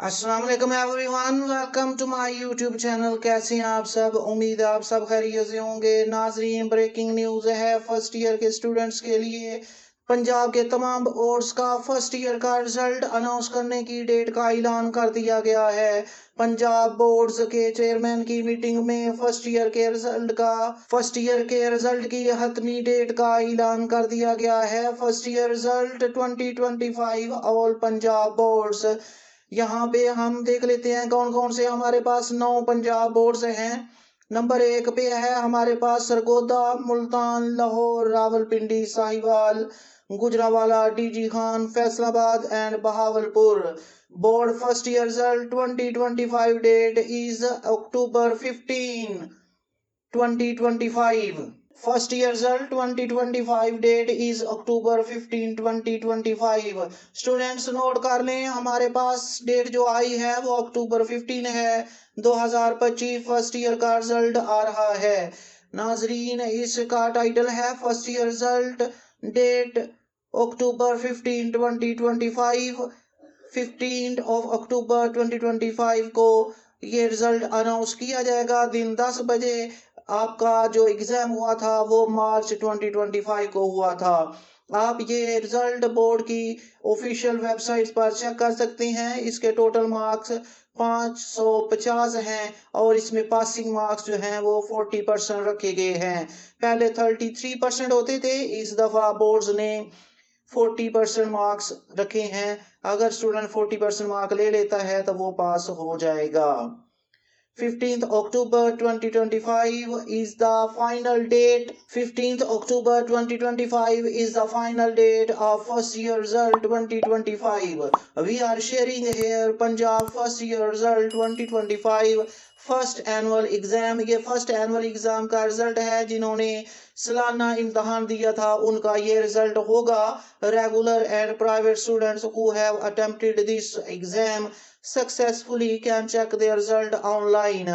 अस्सलाम वालेकुम everyone, welcome to my YouTube channel. कैसे हैं आप सब? उम्मीद है आप सब खैरियत से होंगे। नाजरीन, ब्रेकिंग न्यूज़ है फर्स्ट ईयर के स्टूडेंट्स के लिए। पंजाब के तमाम बोर्ड्स का फर्स्ट ईयर का रिजल्ट अनाउंस करने की डेट का ऐलान कर दिया गया है। पंजाब बोर्ड्स के चेयरमैन की मीटिंग में फर्स्ट ईयर के रिजल्ट की हतमी डेट का ऐलान कर दिया गया है। First year result 2025 all Punjab boards. यहाँ पे हम देख लेते हैं कौन कौन से हमारे पास 9 पंजाब बोर्ड से हैं। नंबर 1 पे है हमारे पास Sargodha, Multan, Lahore, Rawalpindi, Sahiwal, Gujranwala, DG Khan, Faisalabad and Bahawalpur. Board first year result 2025 date is October 15 2025। First year result 2025 date is October 15 2025। Students note कर लें, हमारे पास डेट जो आई है वो अक्टूबर 15 है 2025। फर्स्ट ईयर का रिजल्ट आ रहा है। नाजरीन, इसका टाइटल है first year result date October 15 2025। 15 of October 2025 को ये रिजल्ट अनाउंस किया जाएगा दिन 10 बजे। आपका जो एग्जाम हुआ था वो मार्च 2025 को हुआ था। आप ये रिजल्ट बोर्ड की ऑफिशियल वेबसाइट पर चेक कर सकते हैं। इसके टोटल मार्क्स 550 हैं और इसमें पासिंग मार्क्स जो हैं वो 40% रखे गए हैं। पहले 33% होते थे, इस दफा बोर्ड्स ने 40% मार्क्स रखे हैं। अगर स्टूडेंट 40% मार्क ले लेता है तो वो पास हो जाएगा। 15th October 2025 is the final date. 15th October 2025 is the final date of first year result 2025. We are sharing here Punjab first year result 2025 first annual exam. ये फर्स्ट एनुअल एग्जाम का result है। जिन्होंने सालाना इम्तहान दिया था उनका ये रिजल्ट होगा। Regular and private students who have attempted this exam successfully can check their result online.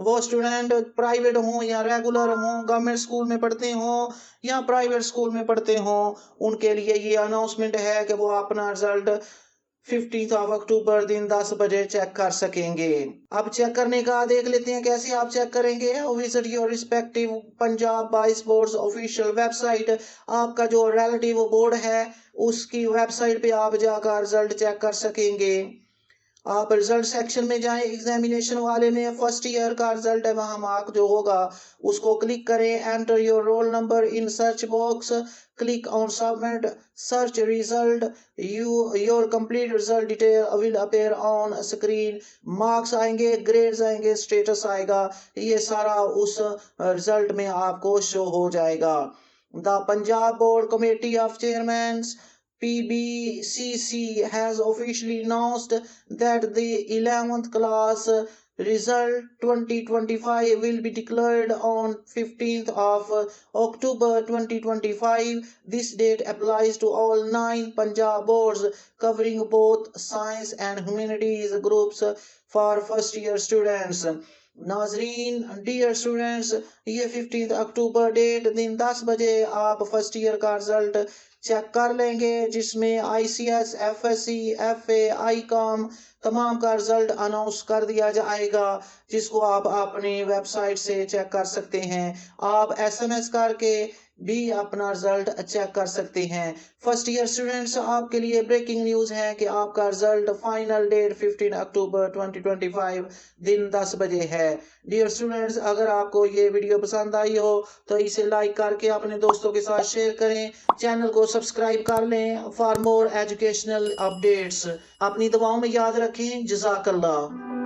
वो स्टूडेंट प्राइवेट हो या रेगुलर हो, गवर्नमेंट स्कूल में पढ़ते हो या प्राइवेट स्कूल में पढ़ते हो, उनके लिए ये अनाउंसमेंट है कि वो अपना रिजल्ट 15 अक्टूबर दिन 10 बजे चेक कर सकेंगे। अब चेक करने का देख लेते हैं कैसे आप चेक करेंगे। विजिट योर रिस्पेक्टिव पंजाब बाइस बोर्ड्स ऑफिशियल वेबसाइट। आपका जो रिलेटिव बोर्ड है उसकी वेबसाइट पे आप जाकर रिजल्ट चेक कर सकेंगे। आप रिजल्ट सेक्शन में जाएं, एग्जामिनेशन वाले में फर्स्ट ईयर का रिजल्ट है, वहां मार्क जो होगा उसको क्लिक करें। Enter your roll number in search box, click on submit, search result, your complete result detail will appear on screen. Marks आएंगे, ग्रेड्स आएंगे, स्टेटस आएगा, ये सारा उस रिजल्ट में आपको शो हो जाएगा। The Punjab board committee of chairman's PBCC has officially announced that the 11th class result 2025 will be declared on 15th of October 2025. This date applies to all 9 Punjab boards covering both science and humanities groups for first year students. नाजरीन, dear students, ये 15 अक्टूबर date दिन 10 बजे आप first year का result check कर लेंगे, जिसमें ICS, FSC, FA, ICOM तमाम का रिजल्ट अनाउंस कर दिया जाएगा, जिसको आप अपनी वेबसाइट से चेक कर सकते हैं। आप SMS करके भी अपना रिजल्ट चेक कर सकते हैं। फर्स्ट ईयर स्टूडेंट्स, आपके लिए ब्रेकिंग न्यूज़ है कि आपका रिजल्ट फाइनल डेट 15 अक्टूबर 2025 दिन 10 बजे है। डियर स्टूडेंट्स, अगर आपको ये वीडियो पसंद आई हो तो इसे लाइक करके अपने दोस्तों के साथ शेयर करें। चैनल को सब्सक्राइब कर लें फॉर मोर एजुकेशनल अपडेट्स। अपनी दुआओं में याद रखें। जज़ाकल्लाह।